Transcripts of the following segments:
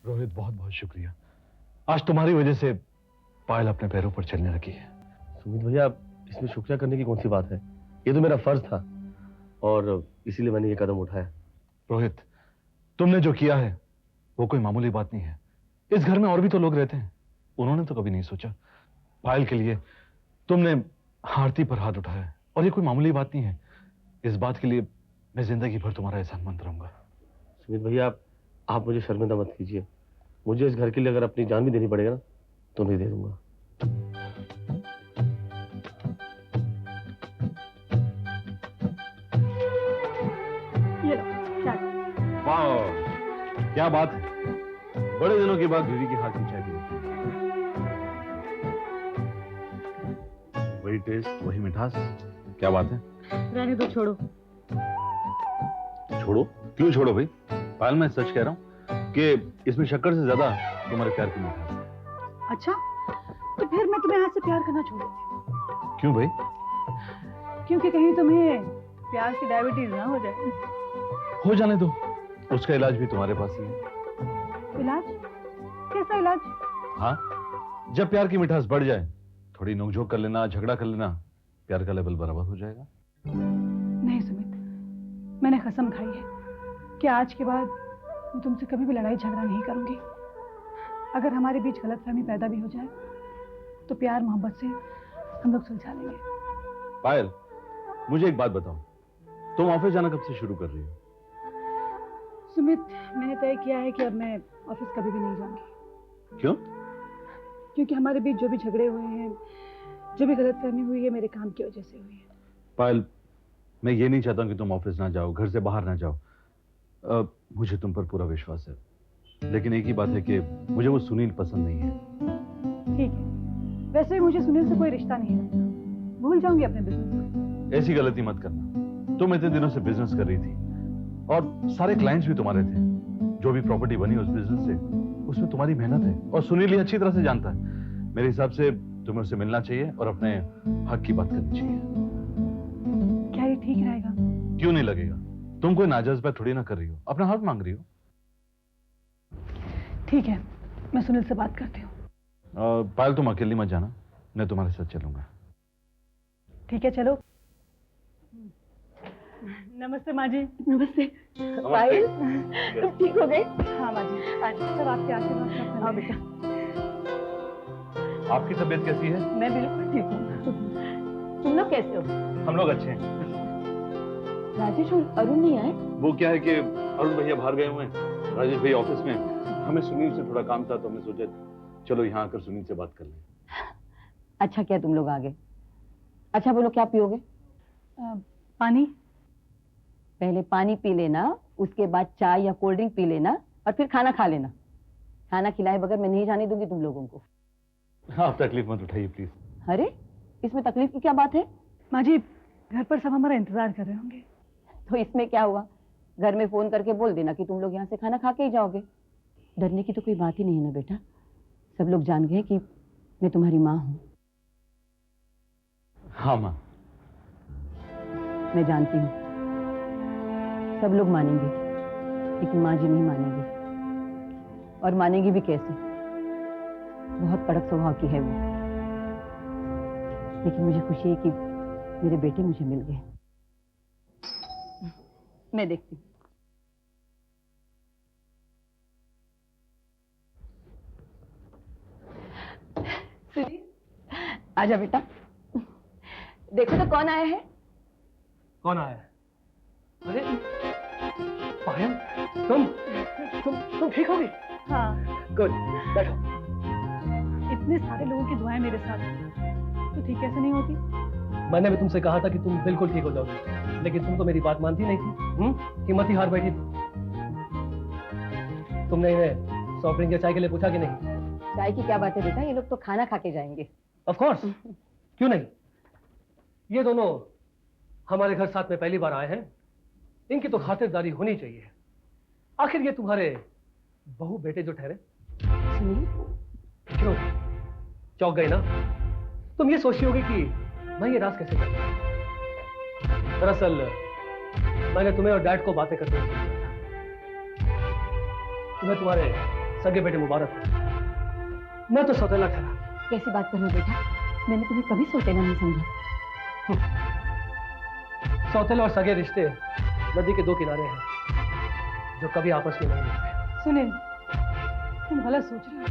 रोहित, बहुत बहुत शुक्रिया। आज तुम्हारी वजह से पायल अपने पैरों पर चलने लगी है। सुमित भैया, इसमें शुक्रिया करने की कौन सी बात है? ये तो मेरा फर्ज था और इसीलिए मैंने ये कदम उठाया। रोहित, तुमने जो किया है वो कोई मामूली बात नहीं है। इस घर में और भी तो लोग रहते हैं, उन्होंने तो कभी नहीं सोचा। पायल के लिए तुमने आरती पर हाथ उठाया है और ये कोई मामूली बात नहीं है। इस बात के लिए मैं जिंदगी भर तुम्हारा एहसानमंद रहूंगा। सुमित भैया, आप मुझे शर्मिंदा मत कीजिए। मुझे इस घर के लिए अगर अपनी जान भी देनी पड़ेगा ना तो मैं दे दूंगा। ये लो चाय। वाह, क्या बात है, बड़े दिनों के बाद बीवी के हाथ की चाय पी। वही टेस्ट, वही मिठास, क्या बात है। रहने दो, छोड़ो। छोड़ो? क्यों छोड़ो भाई? पायल, मैं सच कह रहा हूँ कि इसमें शक्कर से ज्यादा तुम्हारे प्यार की मिठास है। अच्छा, तो फिर मैं तुम्हें आज से प्यार करना छोड़ देती हूँ। क्यों भाई? क्योंकि कहीं तुम्हें प्यार की डायबिटीज ना हो जाए। हो जाने दो, उसका इलाज भी तुम्हारे पास ही है। इलाज? कैसा इलाज? हाँ, जब प्यार की मिठास बढ़ जाए, थोड़ी नोकझोंक कर लेना, झगड़ा कर लेना, प्यार का लेवल बराबर हो जाएगा। नहीं सुमित, मैंने कसम खाई है कि आज के बाद मैं तुमसे कभी भी लड़ाई झगड़ा नहीं करूंगी। अगर हमारे बीच गलतफहमी पैदा भी हो जाए तो प्यार मोहब्बत से हम लोग सुलझा लेंगे। पायल, मुझे एक बात बताओ, तुम ऑफिस जाना कब से शुरू कर रही हो? सुमित, मैंने तय किया है कि अब मैं ऑफिस कभी भी नहीं जाऊंगी। क्यों? क्योंकि हमारे बीच जो भी झगड़े हुए हैं, जो भी गलतफहमी हुई है, मेरे काम की वजह से हुई है। पायल, मैं ये नहीं चाहता कि तुम ऑफिस ना जाओ, घर से बाहर ना जाओ। मुझे तुम पर पूरा विश्वास है, लेकिन एक ही बात है कि मुझे वो सुनील पसंद नहीं है। ठीक है, वैसे भी मुझे सुनील से कोई रिश्ता नहीं रखता। भूल जाऊंगी अपने बिजनेस को। ऐसी गलती मत करना। तुम इतने दिनों से बिजनेस कर रही थी और सारे क्लाइंट्स भी तुम्हारे थे। जो भी प्रॉपर्टी बनी उस बिजनेस से, उसमें तुम्हारी मेहनत है और सुनील ये अच्छी तरह से जानता है। मेरे हिसाब से तुम्हें उससे मिलना चाहिए और अपने हक की बात करनी चाहिए। क्या ये ठीक रहेगा? क्यों नहीं लगेगा? तुम कोई नाजायज बात थोड़ी ना कर रही हो, अपना हक मांग रही हो। ठीक है, मैं सुनील से बात करती हूँ। पायल, तुम अकेली मत जाना, मैं तुम्हारे साथ चलूंगा। ठीक है, चलो। नमस्ते माँ जी। नमस्ते। पायल, तुम ठीक हो गए? हाँ माँ जी, सब आपके आशीर्वाद से। हाँ बेटा। आपकी तबीयत कैसी है? मैं बिल्कुल ठीक हूँ। तुम लोग कैसे हो? हम लोग अच्छे हैं। राजेश और अरुण नहीं आए? वो क्या है कि अरुण भैया बाहर गए हुए हैं, राजेश भैया ऑफिस में। हमें सुनील से थोड़ा काम था तो हमने सोचा चलो यहाँ आकर सुनील से बात कर लें। अच्छा क्या तुम लोग आ गए। अच्छा बोलो, क्या पियोगे? पानी। पहले पानी पी लेना, उसके बाद चाय या कोल्ड ड्रिंक पी लेना और फिर खाना खा लेना। खाना खिलाए बगैर मैं नहीं जाने दूंगी तुम लोगों को। आप तकलीफ मत उठाइए प्लीज। अरे, इसमें तकलीफ की क्या बात है? माँ जी, घर पर सब हमारा इंतजार कर रहे होंगे। तो इसमें क्या हुआ? घर में फोन करके बोल देना कि तुम लोग यहाँ से खाना खा के ही जाओगे। डरने की तो कोई बात ही नहीं है ना बेटा। सब लोग जान गए कि मैं तुम्हारी माँ हूँ। हाँ माँ। मैं जानती हूँ सब लोग मानेंगे, लेकिन माँ जी नहीं मानेंगे। और मानेंगी भी कैसे? बहुत कड़क स्वभाव की है वो। लेकिन मुझे खुशी है कि मेरे बेटे मुझे मिल गए। मैं देखती हूँ। आजा बेटा, देखो तो कौन आया है। कौन आया है? अरे पायल, तुम ठीक होगी? हाँ, गुड, बैठो। इतने सारे लोगों की दुआएं मेरे साथ हैं, तो ठीक कैसे नहीं होती? मैंने भी तुमसे कहा था कि तुम बिल्कुल ठीक हो जाओगे, लेकिन तुम तो मेरी बात मानती नहीं थी। हिम्मत ही हार बैठी थी। तुमने इन्हें सॉफ्ट ड्रिंक या चाय के लिए पूछा कि नहीं? चाय की क्या बात है बेटा, ये लोग तो खाना खा के जाएंगे। ऑफ कोर्स, क्यों नहीं। ये दोनों हमारे घर साथ में पहली बार आए हैं, इनकी तो खातिरदारी होनी चाहिए। आखिर ये तुम्हारे बहू बेटे जो ठहरे। सुनील, क्यों चौंक गई ना? तुम ये सोची होगी कि मैं ये राज कैसे जानता। दरअसल मैंने तुम्हें और डैड को बातें करते हुए सुना था। तुम्हें तुम्हारे सगे बेटे मुबारक हो। मैं तो सौतेला ठहरा। कैसी बात कर रहे हो बेटा? मैंने तुम्हें कभी सौतेला नहीं समझा। सौतेले और सगे रिश्ते नदी के दो किनारे हैं जो कभी आपस में नहीं मिलते। सुनील, तुम गलत सोच रहे हो।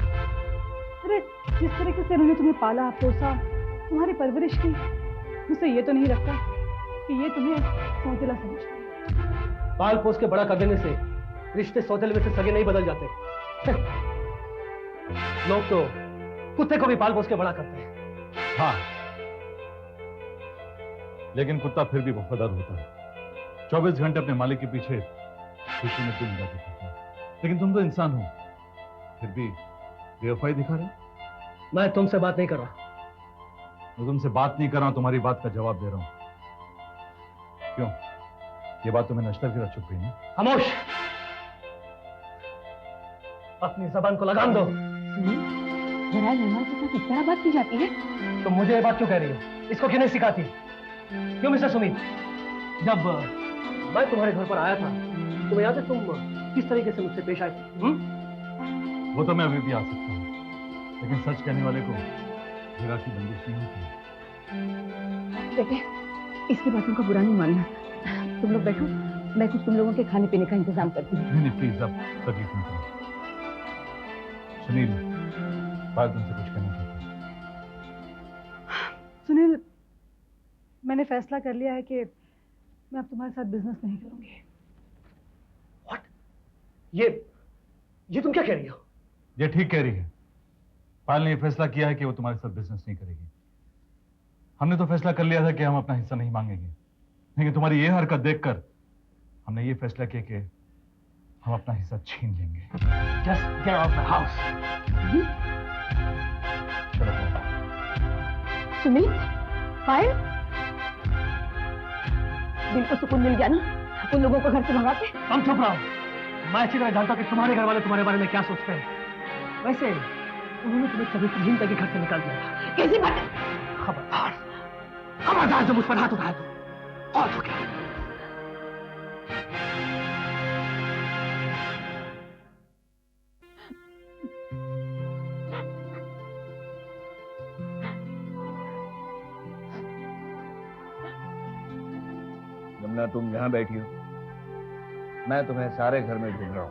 अरे जिस तरीके से उन्होंने तुम्हें पाला पोसा, तुम्हारी परवरिश की, मुझसे ये तो नहीं लगता कि ये तुम्हें सौतेला समझते हैं। पाल पोस के बड़ा कर देने से रिश्ते सौतेले में से सगे नहीं बदल जाते। लोग तो कुत्ते को भी पाल पोस के बड़ा करते हैं। हाँ, लेकिन कुत्ता फिर भी वफादार होता है। 24 घंटे अपने मालिक के पीछे खुशी में तुम जाते हैं। लेकिन तुम तो इंसान हो, फिर भी बेवफाई दिखा रहे। मैं तुमसे बात नहीं कर रहा। मैं तुमसे बात नहीं कर रहा हूं, तुम्हारी बात का जवाब दे रहा हूं। क्यों, ये बात तुम्हें नश्तर की तरह चुप गई ना? खामोश, अपनी जबान को लगाम दो। जरा मेहमान के साथ इस तरह बात की जाती है? तुम मुझे ये बात क्यों कह रही हो? इसको क्यों नहीं सिखाती? क्यों मिस्टर सुमित, जब मैं तुम्हारे घर पर आया था तुम्हें याद है तुम किस तरीके से मुझसे पेश आए थे? वो तो मैं अभी भी आ सकता हूं, लेकिन सच कहने वाले को हीरा की बंदिश नहीं होती। बेटे, इसकी बातों का बुरा नहीं मानना। तुम लोग बैठो, मैं कुछ तुम लोगों के खाने पीने का इंतजाम करती हूँ। नहीं प्लीज, अब तकलीफ मत करो। सुनील, बात तुमसे कुछ कहना चाहता हूं। सुनील, मैंने फैसला कर लिया है कि मैं अब तुम्हारे साथ बिजनेस नहीं करूंगी। What? ये तुम क्या कह रही हो? ये ठीक कह रही है। पायल ने यह फैसला किया है कि वो तुम्हारे साथ बिजनेस नहीं करेगी। हमने तो फैसला कर लिया था कि हम अपना हिस्सा नहीं मांगेंगे, लेकिन तुम्हारी ये हरकत देखकर हमने ये फैसला किया कि हम अपना हिस्सा छीन लेंगे। Just get out of my house. चलो। सुमित, पायल, दिल को सुकून मिल गया ना उन लोगों को घर से भगा के? तुम चुप रहो। मैं अच्छी तरह जानता हूं कि तुम्हारे घर वाले तुम्हारे बारे में क्या सोचते हैं। वैसे उन्होंने तुम्हें कभी तुम तक घर से निकाल दिया था। कैसी बात? खबरदार, खबरदार, जो मुझ पर हाथ उठाया तो और हो गया। जमुना, तुम यहां बैठी हो, मैं तुम्हें सारे घर में ढूंढ रहा हूं।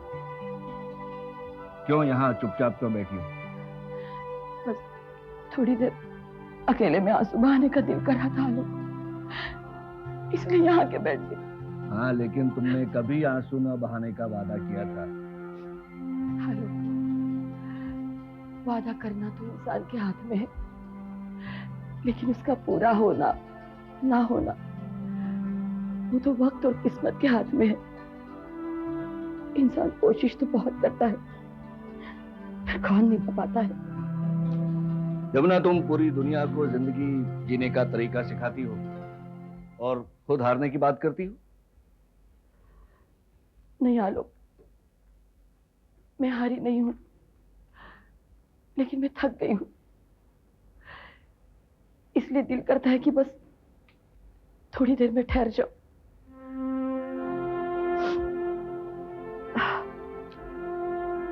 क्यों यहां चुपचाप क्यों बैठी हो? बस थोड़ी देर अकेले में आंसू बहाने का दिल कर रहा था आलोक, इसलिए यहाँ के बैठ गई। हाँ, लेकिन तुमने कभी आंसू न बहाने का वादा किया था। आलोक, वादा करना तो इंसान के हाथ में है, लेकिन उसका पूरा होना ना होना वो तो वक्त और किस्मत के हाथ में है। इंसान कोशिश तो बहुत करता है, फिर कौन निभा पाता है। जमुना, तुम पूरी दुनिया को जिंदगी जीने का तरीका सिखाती हो और खुद हारने की बात करती हो। नहीं आलोक, मैं हारी नहीं हूं, लेकिन मैं थक गई हूं। इसलिए दिल करता है कि बस थोड़ी देर में ठहर जाओ।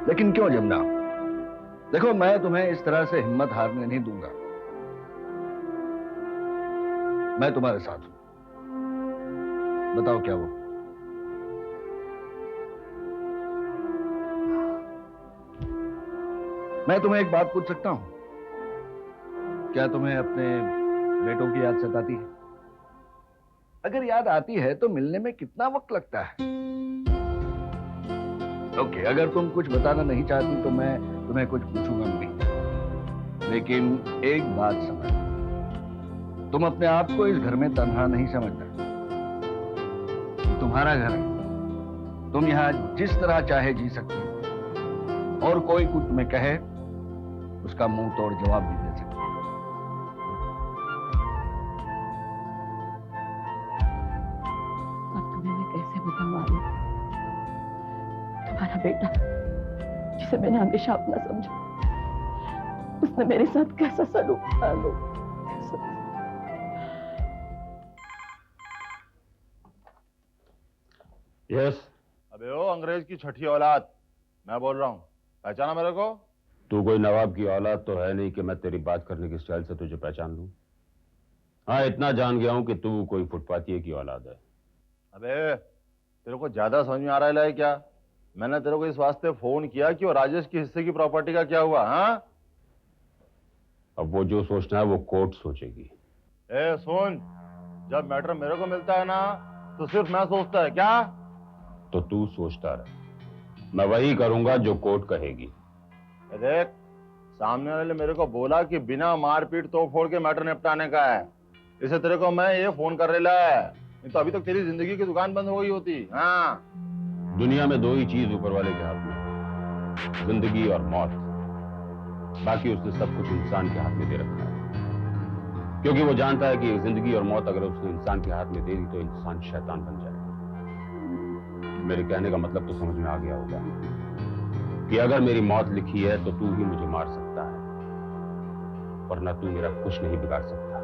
लेकिन क्यों जमुना? देखो, मैं तुम्हें इस तरह से हिम्मत हारने नहीं दूंगा। मैं तुम्हारे साथ हूं। बताओ क्या वो? मैं तुम्हें एक बात पूछ सकता हूं? क्या तुम्हें अपने बेटों की याद सताती है? अगर याद आती है तो मिलने में कितना वक्त लगता है? ओके, अगर तुम कुछ बताना नहीं चाहती तो मैं तुम्हें कुछ पूछूंगा नहीं। लेकिन एक बात समझ, तुम अपने आप को इस घर में तन्हा नहीं समझना। ये तुम्हारा घर है। तुम यहां जिस तरह चाहे जी सकती हो, और कोई कुछ तुम्हें कहे उसका मुंह तोड़ जवाब भी दे सकती हो। अब तुम्हें मैं कैसे बताऊं आलोक, तुम्हारा बेटा जिसे मैंने हमेशा अपना समझा, उसने मेरे साथ कैसा सलूक किया आलोक, कैसा। यस। अबे ओ अंग्रेज की छठी औलाद, मैं बोल रहा हूँ। पहचाना मेरे को? तू कोई नवाब की औलाद तो है नहीं कि मैं तेरी बात करने की स्टाइल से तुझे पहचान लूं। हाँ, इतना जान गया हूं कि तू कोई फुटपाती की औलाद है। अबे तेरे को ज्यादा समझ में आ रहा है क्या? मैंने तेरे को इस वास्ते फोन किया कि वो राजेश के हिस्से की प्रॉपर्टी का क्या हुआ? हाँ, अब वो जो सोचना है वो कोर्ट सोचेगी। ए सुन, जब मैटर मेरे को मिलता है ना तो सिर्फ मैं सोचता है क्या? तो तू सोचता रहे, मैं वही करूंगा जो कोर्ट कहेगी। देख, सामने वाले मेरे को बोला कि बिना मारपीट तोड़ फोड़ के मैटर निपटाने का है, इसे तेरे को मैं ये फोन कर रहा है, नहीं तो अभी तक तेरी जिंदगी की दुकान बंद हो गई होती। हाँ, दुनिया में दो ही चीज ऊपर वाले के हाथ में, जिंदगी और मौत। बाकी उसने सब कुछ इंसान के हाथ में दे रखा है, क्योंकि वो जानता है कि जिंदगी और मौत अगर उसने इंसान के हाथ में दे दी तो इंसान शैतान बन जाएगा। मेरे कहने का मतलब तो समझ में आ गया होगा कि अगर मेरी मौत लिखी है तो तू ही मुझे मार सकता है, वरना तू मेरा कुछ नहीं बिगाड़ सकता।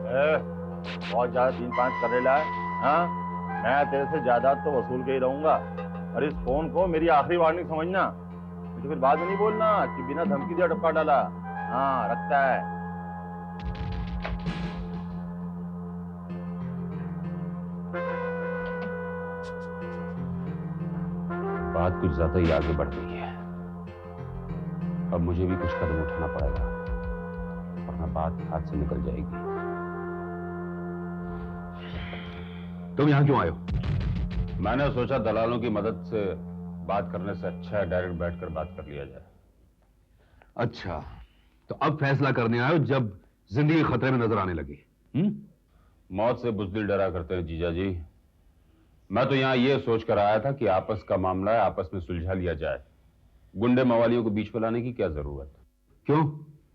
बहुत ज्यादा 3-5 कर रहा है। हाँ, मैं तेरे से जायदाद तो वसूल के ही रहूंगा, और इस फोन को मेरी आखिरी वार्निंग समझना, तो फिर बाद में नहीं बोलना कि बिना धमकी दिया टपका डाला। हाँ, रखता है। बात कुछ ज्यादा ही आगे बढ़ गई है, अब मुझे भी कुछ कदम उठाना पड़ेगा, वरना बात हाथ से निकल जाएगी। तुम यहां क्यों आए हो? मैंने सोचा दलालों की मदद से बात करने से अच्छा है डायरेक्ट बैठकर बात कर लिया जाए। अच्छा, तो अब फैसला करने आए हो जब जिंदगी खतरे में नजर आने लगी? मौत से बुज़दिल डरा करते हैं जीजा जी। मैं तो यहां यह सोचकर आया था कि आपस का मामला है, आपस में सुलझा लिया जाए, गुंडे मवालियों को बीच में लाने की क्या जरूरत? क्यों,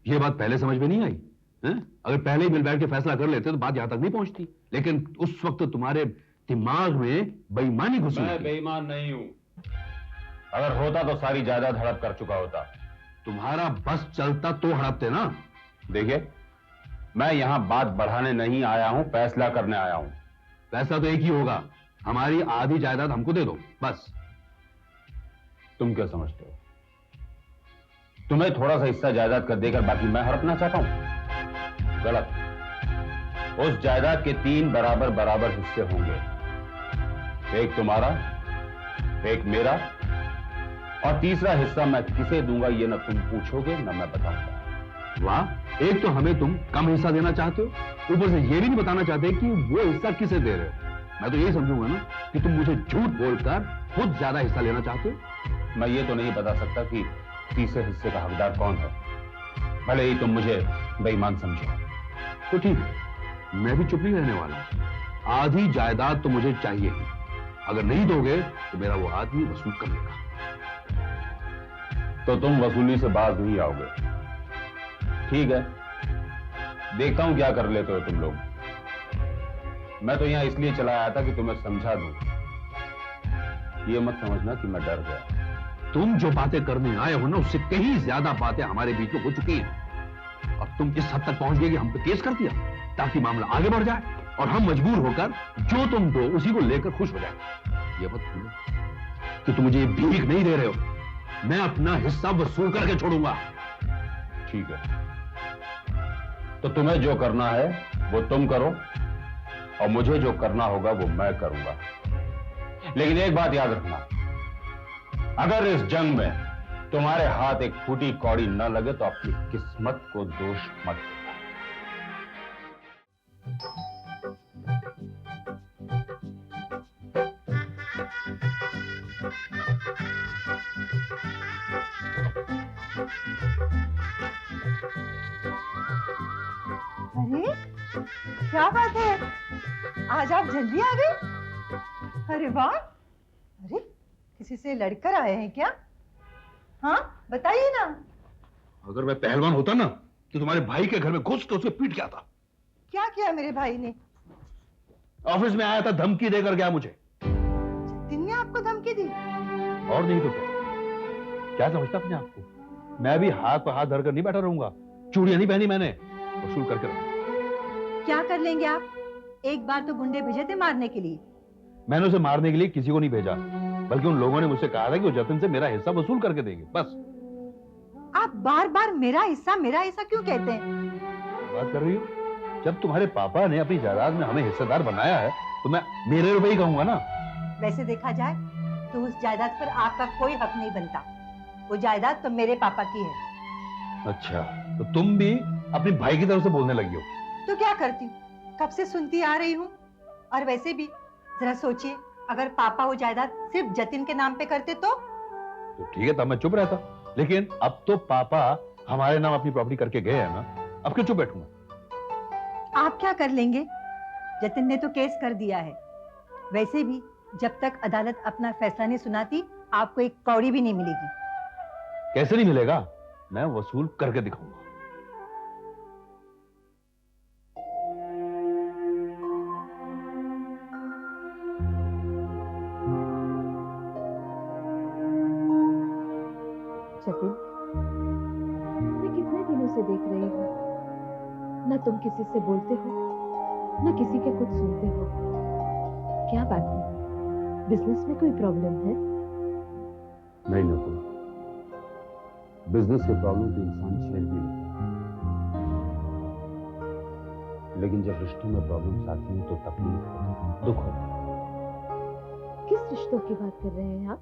ये बात पहले समझ में नहीं आई? अगर पहले ही मिल बैठ के फैसला कर लेते तो बात यहां तक नहीं पहुंचती, लेकिन उस वक्त तुम्हारे दिमाग में बेईमानी घुसी। मैं बेईमान नहीं हूं, अगर होता तो सारी जायदाद हड़प कर चुका होता। तुम्हारा बस चलता तो हड़पते ना। देखिए, मैं यहां बात बढ़ाने नहीं आया हूं, फैसला करने आया हूं। फैसला तो एक ही होगा, हमारी आधी जायदाद हमको दे दो, बस। तुम क्या समझते हो, तुम्हें थोड़ा सा हिस्सा जायदाद कर देकर बाकी मैं हड़पना चाहता हूं? गलत। उस जायदाद के 3 बराबर बराबर हिस्से होंगे, एक तुम्हारा, एक मेरा, और तीसरा हिस्सा मैं किसे दूंगा ये ना तुम पूछोगे ना मैं बताऊंगा। वाह, एक तो हमें तुम कम हिस्सा देना चाहते हो, ऊपर से ये भी नहीं बताना चाहते कि वो हिस्सा किसे दे रहे हो। मैं तो यही समझूंगा ना कि तुम मुझे झूठ बोलकर खुद ज्यादा हिस्सा लेना चाहते हो। मैं ये तो नहीं बता सकता कि तीसरे हिस्से का हकदार कौन है, भले ही तुम मुझे बेईमान समझो। तो ठीक है, मैं भी चुप नहीं रहने वाला हूं। आधी जायदाद तो मुझे चाहिए ही, अगर नहीं दोगे तो मेरा वो आदमी वसूल कर लेगा। तो तुम वसूली से बाज नहीं आओगे। ठीक है, देखता हूं क्या कर लेते हो तुम लोग। मैं तो यहां इसलिए चला आया था कि तुम्हें समझा दूं, ये मत समझना कि मैं डर गया। तुम जो बातें करने आए हो ना, उससे कहीं ज्यादा बातें हमारे बीच में हो चुकी हैं। अब तुम इस हद तक पहुंच गए कि हम पे केस कर दिया ताकि मामला आगे बढ़ जाए और हम मजबूर होकर जो तुम दो उसी को लेकर खुश हो जाए। ये मत भूलो कि तुम मुझे भीख नहीं दे रहे हो, मैं अपना हिस्सा वसूल करके छोड़ूंगा। ठीक है, तो तुम्हें जो करना है वो तुम करो, और मुझे जो करना होगा वो मैं करूंगा। लेकिन एक बात याद रखना, अगर इस जंग में तुम्हारे हाथ एक फूटी कौड़ी न लगे तो अपनी किस्मत को दोष मत देना। अरे क्या बात है, आज आप जल्दी आ गए। अरे वाह, अरे किसी से लड़कर आए हैं क्या? हाँ बताइए ना। अगर मैं पहलवान होता ना तो तुम्हारे भाई के घर में घुस के उसे पीट के आता। क्या किया मेरे भाई ने? ऑफिस में आया था, धमकी देकर गया मुझे। जतिन ने आपको धमकी दी? और नहीं तो क्या समझता अपने आप को? मैं भी हाथ पर हाथ धरकर नहीं बैठा रहूंगा। चूड़ियां नहीं पहनी मैंने, वसूल करके रखा। क्या कर लेंगे आप? एक बार तो गुंडे भेजे थे मारने के लिए। मैंने उसे मारने के लिए किसी को नहीं भेजा, बल्कि उन लोगों ने मुझसे कहा था कि वो जतिन से मेरा हिस्सा वसूल करके देंगे, बस। आप बार बार मेरा हिस्सा क्यों कहते हैं? बात कर रही हो? जब तुम्हारे पापा ने अपनी जायदाद में हमें हिस्सेदार बनाया है तो मैं मेरे रुपए ही कहूंगा ना। वैसे देखा जाए तो उस जायदाद पर आपका कोई हक नहीं बनता। वो जायदाद तो मेरे पापा की है। अच्छा, तो तुम भी अपने भाई की तरफ से बोलने लगी हो? तो क्या करती हूँ, कब से सुनती आ रही हूँ। और वैसे भी जरा सोचिए, अगर पापा वो जायदाद सिर्फ जतिन के नाम पे करते तो ठीक है, तब मैं चुप रहता, लेकिन अब तो पापा हमारे नाम अपनी प्रॉपर्टी करके गए हैं ना, अब क्यों चुप बैठूंगा? आप क्या कर लेंगे? जतिन ने तो केस कर दिया है। वैसे भी जब तक अदालत अपना फैसला नहीं सुनाती, आपको एक कौड़ी भी नहीं मिलेगी। कैसे नहीं मिलेगा? मैं वसूल करके दिखाऊंगा। जतिन, मैं कितने दिनों से देख रही हूँ, न तुम किसी से बोलते हो, न किसी के कुछ सुनते हो। क्या बात है? बिजनेस में कोई प्रॉब्लम है? नहीं नकुल, बिजनेस के प्रॉब्लम तो इंसान झेल भी लेता है, लेकिन जब रिश्तों में प्रॉब्लम्स आती हैं तो तकलीफ होती है, दुख होता है। किस रिश्तों की बात कर रहे हैं आप?